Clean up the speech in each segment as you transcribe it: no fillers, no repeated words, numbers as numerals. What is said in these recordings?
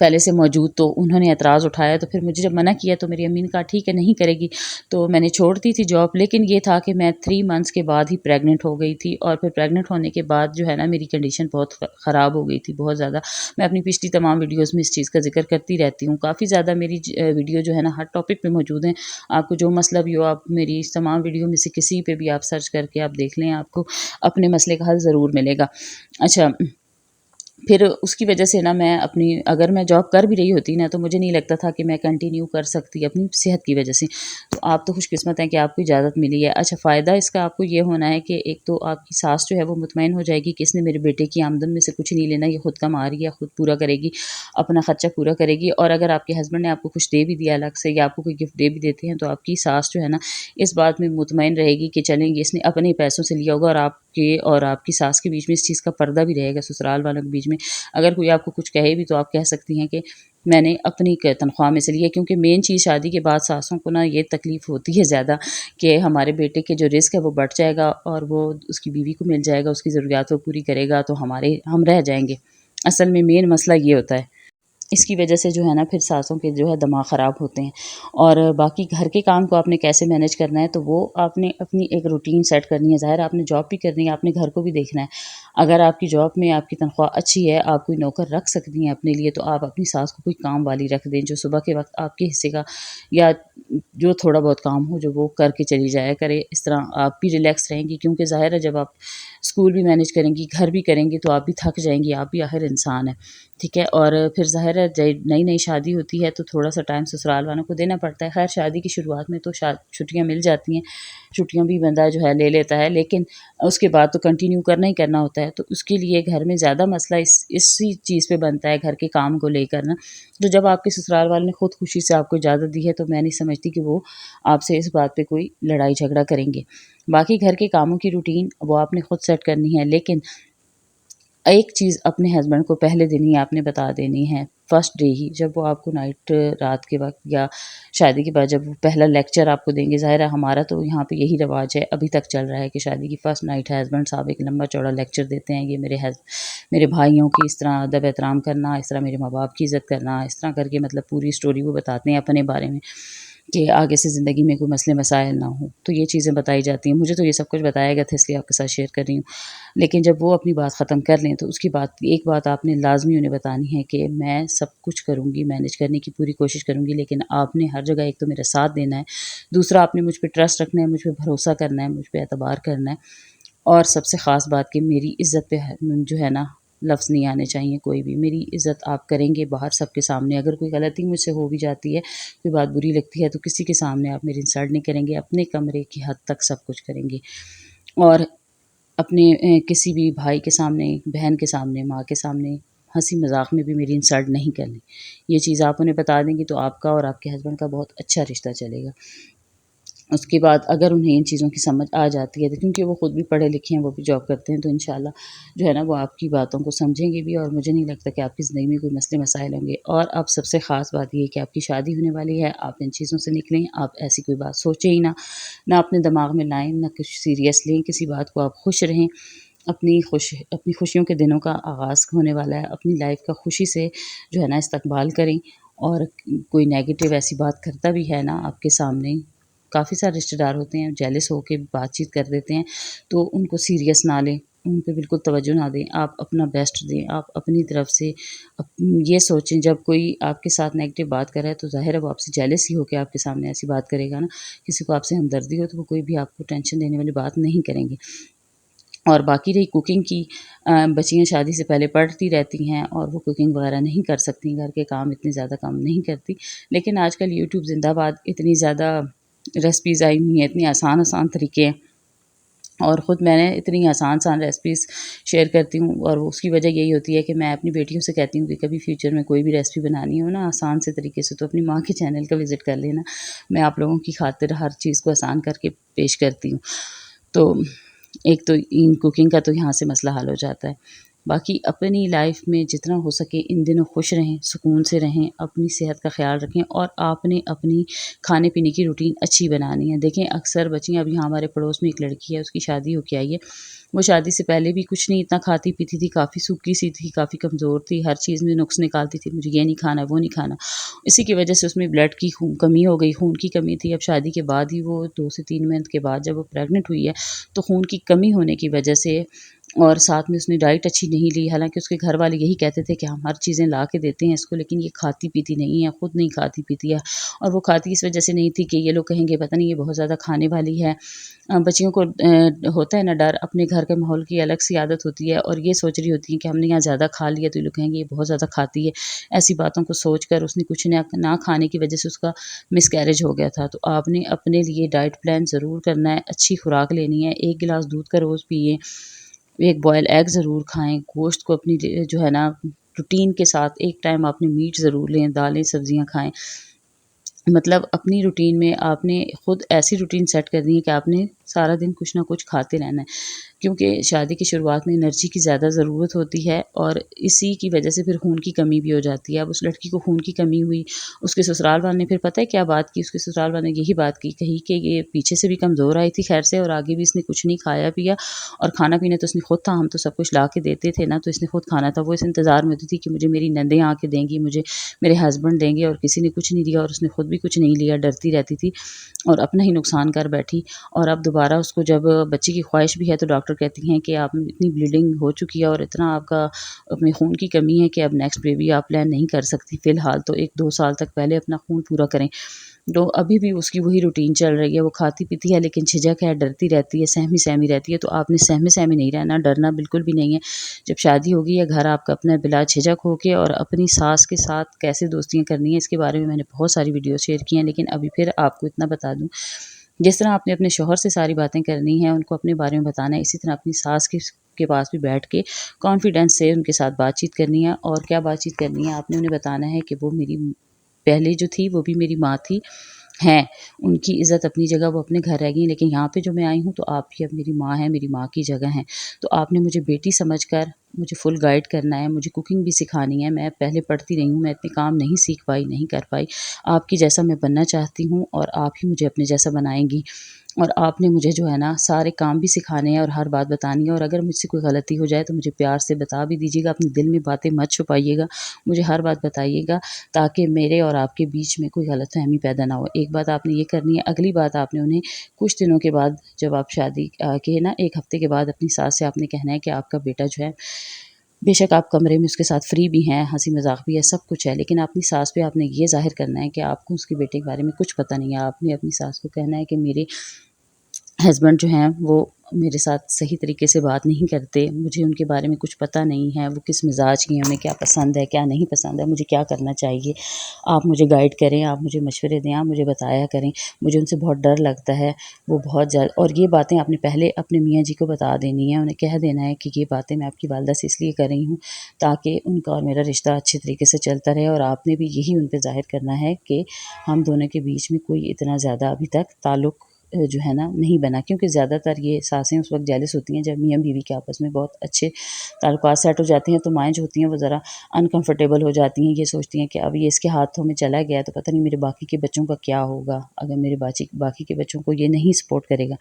پہلے سے موجود، تو انہوں نے اعتراض اٹھایا، تو پھر مجھے جب منع کیا تو میری امی نے کہا ٹھیک ہے نہیں کرے گی، تو میں نے چھوڑ دی تھی جاب. لیکن یہ تھا کہ میں 3 منتھس کے بعد ہی پریگننٹ ہو گئی تھی، اور پھر پریگننٹ ہونے کے بعد جو ہے نا میری کنڈیشن بہت خراب ہو گئی تھی، بہت زیادہ. میں اپنی پچھلی تمام ویڈیوز میں اس چیز کا ذکر کرتی رہتی ہوں، کافی زیادہ میری ویڈیو جو ہے نا ہر ٹاپک پہ موجود ہیں. آپ کو جو مسئلہ بھی ہو، آپ میری اس تمام ویڈیو میں سے کسی پہ بھی آپ سرچ کر کے آپ دیکھ لیں، آپ کو اپنے مسئلے کا حل ضرور ملے گا. اچھا، پھر اس کی وجہ سے نا میں اپنی، اگر میں جاب کر بھی رہی ہوتی نا تو مجھے نہیں لگتا تھا کہ میں کنٹینیو کر سکتی اپنی صحت کی وجہ سے. تو آپ تو خوش قسمت ہیں کہ آپ کو اجازت ملی ہے. اچھا، فائدہ اس کا آپ کو یہ ہونا ہے کہ ایک تو آپ کی ساس جو ہے وہ مطمئن ہو جائے گی کہ اس نے میرے بیٹے کی آمدن میں سے کچھ نہیں لینا، یہ خود کما رہی ہے، خود پورا کرے گی، اپنا خرچہ پورا کرے گی. اور اگر آپ کے ہسبینڈ نے آپ کو کچھ دے بھی دیا الگ سے، یا آپ کو کوئی گفٹ دے بھی دیتے ہیں، تو آپ کی ساس جو ہے نا اس بات میں مطمئن رہے گی کہ چلیں گے اس نے اپنے پیسوں سے لیا ہوگا، اور آپ کی ساس کے بیچ میں اس چیز کا پردہ بھی رہے گا، سسرال والوں کے بیچ میں. اگر کوئی آپ کو کچھ کہے بھی تو آپ کہہ سکتی ہیں کہ میں نے اپنی تنخواہ میں سے لی ہے. کیونکہ مین چیز شادی کے بعد ساسوں کو نا یہ تکلیف ہوتی ہے زیادہ کہ ہمارے بیٹے کے جو رزق ہے وہ بڑھ جائے گا، اور وہ اس کی بیوی کو مل جائے گا، اس کی ضروریات وہ پوری کرے گا، تو ہم رہ جائیں گے. اصل میں مین مسئلہ یہ ہوتا ہے. اس کی وجہ سے جو ہے نا پھر ساسوں کے جو ہے دماغ خراب ہوتے ہیں. اور باقی گھر کے کام کو آپ نے کیسے مینیج کرنا ہے، تو وہ آپ نے اپنی ایک روٹین سیٹ کرنی ہے. ظاہر آپ نے جاب بھی کرنی ہے، آپ نے گھر کو بھی دیکھنا ہے. اگر آپ کی جاب میں آپ کی تنخواہ اچھی ہے، آپ کوئی نوکر رکھ سکتی ہیں اپنے لیے، تو آپ اپنی ساس کو کوئی کام والی رکھ دیں جو صبح کے وقت آپ کے حصے کا یا جو تھوڑا بہت کام ہو جو وہ کر کے چلی جایا کرے. اس طرح آپ بھی ریلیکس رہیں گی، کیونکہ ظاہر ہے جب آپ اسکول بھی مینیج کریں گی، گھر بھی کریں گی، تو آپ بھی تھک جائیں گی، آپ بھی آخر انسان ہیں. ٹھیک ہے. اور پھر ظاہر ہے نئی نئی شادی ہوتی ہے تو تھوڑا سا ٹائم سسرال والوں کو دینا پڑتا ہے. خیر شادی کی شروعات میں تو چھٹیاں مل جاتی ہیں، چھٹیاں بھی بندہ جو ہے لے لیتا ہے، لیکن اس کے بعد تو کنٹینیو کرنا ہی کرنا ہوتا ہے. تو اس کے لیے گھر میں زیادہ مسئلہ اسی چیز پہ بنتا ہے، گھر کے کام کو لے کر نا. تو جب آپ کے سسرال والے نے خود خوشی سے آپ کو اجازت دی ہے تو میں نہیں سمجھتی کہ وہ آپ سے اس بات پہ کوئی لڑائی جھگڑا کریں گے. باقی گھر کے کاموں کی روٹین وہ آپ نے خود سیٹ کرنی ہے، لیکن ایک چیز اپنے ہسبینڈ کو پہلے دن ہی آپ نے بتا دینی ہے، فرسٹ ڈے ہی، جب وہ آپ کو نائٹ رات کے وقت یا شادی کے بعد جب وہ پہلا لیکچر آپ کو دیں گے. ظاہر ہے ہمارا تو یہاں پہ یہی رواج ہے، ابھی تک چل رہا ہے کہ شادی کی فرسٹ نائٹ ہے ہسبینڈ صاحب ایک لمبا چوڑا لیکچر دیتے ہیں. یہ میرے بھائیوں کی اس طرح ادب احترام کرنا، اس طرح میرے ماں باپ کی عزت کرنا، اس طرح کر کے مطلب پوری اسٹوری وہ بتاتے ہیں اپنے بارے میں کہ آگے سے زندگی میں کوئی مسئلے مسائل نہ ہوں. تو یہ چیزیں بتائی جاتی ہیں. مجھے تو یہ سب کچھ بتایا گیا تھا، اس لیے آپ کے ساتھ شیئر کر رہی ہوں. لیکن جب وہ اپنی بات ختم کر لیں تو اس کی بات ایک بات آپ نے لازمی انہیں بتانی ہے کہ میں سب کچھ کروں گی، مینیج کرنے کی پوری کوشش کروں گی، لیکن آپ نے ہر جگہ ایک تو میرا ساتھ دینا ہے، دوسرا آپ نے مجھ پہ ٹرسٹ رکھنا ہے، مجھ پہ بھروسہ کرنا ہے، مجھ پہ اعتبار کرنا ہے. اور سب سے خاص بات کہ میری عزت پہ جو ہے نا لفظ نہیں آنے چاہیے کوئی بھی. میری عزت آپ کریں گے باہر سب کے سامنے. اگر کوئی غلطی مجھ سے ہو بھی جاتی ہے، کوئی بات بری لگتی ہے، تو کسی کے سامنے آپ میری انسلٹ نہیں کریں گے، اپنے کمرے کی حد تک سب کچھ کریں گے. اور اپنے کسی بھی بھائی کے سامنے، بہن کے سامنے، ماں کے سامنے ہنسی مذاق میں بھی میری انسلٹ نہیں کرنی. یہ چیز آپ انہیں بتا دیں گی تو آپ کا اور آپ کے ہسبینڈ کا بہت اچھا رشتہ چلے گا. اس کے بعد اگر انہیں ان چیزوں کی سمجھ آ جاتی ہے، کیونکہ وہ خود بھی پڑھے لکھے ہیں، وہ بھی جاب کرتے ہیں، تو انشاءاللہ جو ہے نا وہ آپ کی باتوں کو سمجھیں گے بھی، اور مجھے نہیں لگتا کہ آپ کی زندگی میں کوئی مسئلے مسائل ہوں گے. اور اب سب سے خاص بات یہ ہے کہ آپ کی شادی ہونے والی ہے، آپ ان چیزوں سے نکلیں، آپ ایسی کوئی بات سوچیں ہی نہ اپنے دماغ میں لائیں، نہ کچھ سیریس لیں کسی بات کو. آپ خوش رہیں، اپنی خوشیوں کے دنوں کا آغاز ہونے والا ہے، اپنی لائف کا خوشی سے جو ہے نا استقبال کریں. اور کوئی نیگیٹو ایسی بات کرتا بھی ہے نا آپ کے سامنے، کافی سارے رشتہ دار ہوتے ہیں جیلس ہو کے بات چیت کر دیتے ہیں، تو ان کو سیریس نہ لیں، ان پہ بالکل توجہ نہ دیں. آپ اپنا بیسٹ دیں، آپ اپنی طرف سے یہ سوچیں جب کوئی آپ کے ساتھ نیگیٹو بات کر رہا ہے تو ظاہر ہے وہ آپ سے جیلس ہی ہو کے آپ کے سامنے ایسی بات کرے گا نا. کسی کو آپ سے ہمدردی ہو تو وہ کوئی بھی آپ کو ٹینشن دینے والی بات نہیں کریں گے. اور باقی رہی کوکنگ کی، بچیاں شادی سے پہلے پڑھتی رہتی ہیں اور وہ کوکنگ وغیرہ نہیں کر سکتی، گھر کے کام اتنے زیادہ کام نہیں کرتی. لیکن آج کل یوٹیوب زندہ باد، اتنی زیادہ ریسپیز آئی ہوئی ہیں، اتنی آسان طریقے ہیں، اور خود میں نے اتنی آسان ریسپیز شیئر کرتی ہوں. اور اس کی وجہ یہی ہوتی ہے کہ میں اپنی بیٹیوں سے کہتی ہوں کہ کبھی فیوچر میں کوئی بھی ریسپی بنانی ہو نا آسان سے طریقے سے، تو اپنی ماں کے چینل کا وزٹ کر لینا. میں آپ لوگوں کی خاطر ہر چیز کو آسان کر کے پیش کرتی ہوں. تو ایک تو ان کوکنگ کا تو یہاں سے مسئلہ حل ہو جاتا ہے. باقی اپنی لائف میں جتنا ہو سکے ان دنوں خوش رہیں، سکون سے رہیں، اپنی صحت کا خیال رکھیں، اور آپ نے اپنی کھانے پینے کی روٹین اچھی بنانی ہے. دیکھیں اکثر بچیاں، اب یہاں ہمارے پڑوس میں ایک لڑکی ہے، اس کی شادی ہو کے آئی ہے، وہ شادی سے پہلے بھی کچھ نہیں اتنا کھاتی پیتی تھی، کافی سوکھی سی تھی، کافی کمزور تھی، ہر چیز میں نقص نکالتی تھی، مجھے یہ نہیں کھانا وہ نہیں کھانا. اسی کی وجہ سے اس میں بلڈ کی کمی ہو گئی، خون کی کمی تھی. اب شادی کے بعد ہی وہ 2 سے 3 منتھ کے بعد جب وہ پریگننٹ ہوئی ہے تو خون کی کمی ہونے کی وجہ سے اور ساتھ میں اس نے ڈائٹ اچھی نہیں لی. حالانکہ اس کے گھر والے یہی کہتے تھے کہ ہم ہر چیزیں لا کے دیتے ہیں اس کو، لیکن یہ کھاتی پیتی نہیں ہے، خود نہیں کھاتی پیتی ہے. اور وہ کھاتی اس وجہ سے نہیں تھی کہ یہ لوگ کہیں گے پتہ نہیں یہ بہت زیادہ کھانے والی ہے. بچیوں کو ہوتا ہے نا ڈر، اپنے گھر کے ماحول کی الگ سی عادت ہوتی ہے اور یہ سوچ رہی ہوتی ہے کہ ہم نے یہاں زیادہ کھا لیا تو یہ لوگ کہیں گے یہ بہت زیادہ کھاتی ہے. ایسی باتوں کو سوچ کر اس نے کچھ نہ کھانے کی وجہ سے اس کا مس کیریج ہو گیا تھا. تو آپ نے اپنے لیے ڈائٹ پلان ضرور کرنا ہے، اچھی خوراک لینی ہے. 1 گلاس دودھ کا روز پیئے، 1 بوائل ایگ ضرور کھائیں. گوشت کو اپنی جو ہے نا روٹین کے ساتھ ایک ٹائم آپ نے میٹ ضرور لیں، دالیں سبزیاں کھائیں. مطلب اپنی روٹین میں آپ نے خود ایسی روٹین سیٹ کرنی ہے کہ آپ نے سارا دن کچھ نہ کچھ کھاتے رہنا ہے، کیونکہ شادی کی شروعات میں انرجی کی زیادہ ضرورت ہوتی ہے اور اسی کی وجہ سے پھر خون کی کمی بھی ہو جاتی ہے. اب اس لڑکی کو خون کی کمی ہوئی، اس کے سسرال والے نے پھر پتہ ہے کیا بات کی، اس کے سسرال والے نے یہی بات کہی کہ یہ پیچھے سے بھی کمزور آئی تھی خیر سے، اور آگے بھی اس نے کچھ نہیں کھایا پیا، اور کھانا پینا تو اس نے خود تھا، ہم تو سب کچھ لا کے دیتے تھے نا، تو اس نے خود کھانا تھا. وہ اس انتظار میں ہوتی تھی کہ مجھے میری نندیں آ کے دیں گی، مجھے میرے ہسبینڈ دیں گے، اور کسی نے کچھ نہیں دیا اور اس نے خود بھی کچھ نہیں لیا. ڈرتی رہتی تھی اور اپنا ہی نقصان کر بیٹھی. اور اب دوبارہ اس کو جب بچے کی خواہش بھی ہے تو ڈاکٹر کہتی ہیں کہ آپ میں اتنی بلیڈنگ ہو چکی ہے اور اتنا آپ کا اپنے خون کی کمی ہے کہ اب نیکسٹ بیبی آپ پلان نہیں کر سکتی فی الحال، تو 1-2 سال تک پہلے اپنا خون پورا کریں. تو ابھی بھی اس کی وہی روٹین چل رہی ہے، وہ کھاتی پیتی ہے لیکن جھجک ہے، ڈرتی رہتی ہے، سہمی رہتی ہے. تو آپ نے سہمی نہیں رہنا، ڈرنا بالکل بھی نہیں ہے. جب شادی ہوگی یا گھر آپ کا اپنا بلا جھجک ہو کے، اور اپنی ساس کے ساتھ کیسے دوستیاں کرنی ہیں اس کے بارے میں نے بہت ساری ویڈیوز شیئر کی ہیں، لیکن ابھی پھر آپ کو اتنا بتا دوں، جس طرح آپ نے اپنے شوہر سے ساری باتیں کرنی ہیں، ان کو اپنے بارے میں بتانا ہے، اسی طرح اپنی ساس کے پاس بھی بیٹھ کے کانفیڈنس سے ان کے ساتھ بات چیت کرنی ہے. اور کیا بات چیت کرنی ہے، آپ نے انہیں بتانا ہے کہ وہ میری پہلے جو تھی وہ بھی میری ماں تھی، ہیں ان کی عزت اپنی جگہ، وہ اپنے گھر رہ گئی، لیکن یہاں پہ جو میں آئی ہوں تو آپ بھی اب میری ماں ہیں، میری ماں کی جگہ ہیں. تو آپ نے مجھے بیٹی سمجھ کر مجھے فل گائیڈ کرنا ہے. مجھے کوکنگ بھی سکھانی ہے، میں پہلے پڑھتی رہی ہوں، میں اتنے کام نہیں سیکھ پائی، نہیں کر پائی. آپ کی جیسا میں بننا چاہتی ہوں اور آپ ہی مجھے اپنے جیسا بنائیں گی. اور آپ نے مجھے جو ہے نا سارے کام بھی سکھانے ہیں اور ہر بات بتانی ہے. اور اگر مجھ سے کوئی غلطی ہو جائے تو مجھے پیار سے بتا بھی دیجیے گا، اپنے دل میں باتیں مت چھپائیے گا، مجھے ہر بات بتائیے گا تاکہ میرے اور آپ کے بیچ میں کوئی غلط فہمی پیدا نہ ہو. ایک بات آپ نے یہ کرنی ہے. اگلی بات آپ نے انہیں کچھ دنوں کے بعد جب آپ شادی کے نا 1 ہفتے کے بعد اپنی ساس سے آپ نے کہنا ہے کہ آپ کا بیٹا جو ہے، بے شک آپ کمرے میں اس کے ساتھ فری بھی ہیں، ہنسی مذاق بھی ہے، سب کچھ ہے، لیکن اپنی ساس پہ آپ نے یہ ظاہر کرنا ہے کہ آپ کو اس کے بیٹے کے بارے میں کچھ پتہ نہیں ہے. آپ نے اپنی ساس کو کہنا ہے کہ میرے ہسبینڈ جو ہیں وہ میرے ساتھ صحیح طریقے سے بات نہیں کرتے، مجھے ان کے بارے میں کچھ پتہ نہیں ہے، وہ کس مزاج کی ہیں، انہیں کیا پسند ہے کیا نہیں پسند ہے، مجھے کیا کرنا چاہیے. آپ مجھے گائیڈ کریں، آپ مجھے مشورے دیں، آپ مجھے بتایا کریں. مجھے ان سے بہت ڈر لگتا ہے، وہ بہت زیادہ. اور یہ باتیں آپ نے پہلے اپنے میاں جی کو بتا دینی ہے، انہیں کہہ دینا ہے کہ یہ باتیں میں آپ کی والدہ سے اس لیے کر رہی ہوں تاکہ ان کا اور میرا رشتہ اچھے طریقے سے چلتا رہے. اور آپ نے بھی یہی ان پہ ظاہر کرنا ہے کہ ہم دونوں کے بیچ میں کوئی اتنا زیادہ ابھی تک تعلق جو ہے نا نہیں بنا، کیونکہ زیادہ تر یہ ساسیں اس وقت جیلس ہوتی ہیں جب میاں بیوی کے آپس میں بہت اچھے تعلقات سیٹ ہو جاتے ہیں. تو مائیں جو ہوتی ہیں وہ ذرا انکمفرٹیبل ہو جاتی ہیں، یہ سوچتی ہیں کہ اب یہ اس کے ہاتھوں میں چلا گیا تو پتہ نہیں میرے باقی کے بچوں کا کیا ہوگا اگر میرے باقی کے بچوں کو یہ نہیں سپورٹ کرے گا.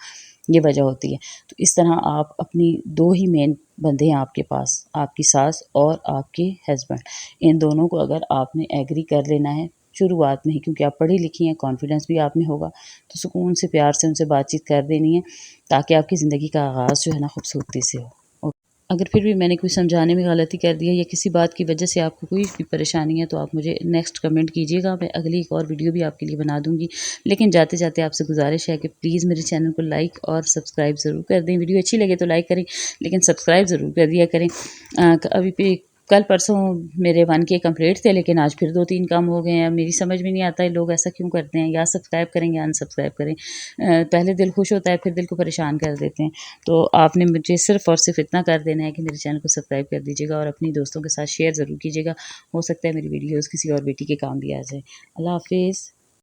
یہ وجہ ہوتی ہے. تو اس طرح آپ اپنی 2 ہی مین بندے ہیں آپ کے پاس، آپ کی ساس اور آپ کے ہسبینڈ، ان دونوں کو اگر آپ نے ایگری کر لینا ہے شروعات میں ہی، کیونکہ آپ پڑھی لکھی ہیں، کانفیڈنس بھی آپ میں ہوگا، تو سکون سے پیار سے ان سے بات چیت کر دینی ہے تاکہ آپ کی زندگی کا آغاز جو ہے نا خوبصورتی سے ہو. اگر پھر بھی میں نے کوئی سمجھانے میں غلطی کر دی ہے یا کسی بات کی وجہ سے آپ کو کوئی بھی پریشانی ہے تو آپ مجھے نیکسٹ کمنٹ کیجیے گا، میں اگلی ایک اور ویڈیو بھی آپ کے لیے بنا دوں گی. لیکن جاتے جاتے آپ سے گزارش ہے کہ پلیز میرے چینل کو لائک اور سبسکرائب ضرور کر دیں. ویڈیو اچھی لگے تو لائک کریں لیکن سبسکرائب ضرور کر دیا کریں. ابھی پہ کل پرسوں میرے 1K کمپلیٹ تھے لیکن آج پھر 2-3 کم ہو گئے ہیں. میری سمجھ میں نہیں آتا ہے لوگ ایسا کیوں کرتے ہیں، یا سبسکرائب کریں یا انسبسکرائب کریں. پہلے دل خوش ہوتا ہے پھر دل کو پریشان کر دیتے ہیں. تو آپ نے مجھے صرف اور صرف اتنا کر دینا ہے کہ میرے چینل کو سبسکرائب کر دیجیے گا اور اپنی دوستوں کے ساتھ شیئر ضرور کیجیے گا. ہو سکتا ہے میری ویڈیوز کسی اور بیٹی کے کام بھی آ جائے. اللہ حافظ.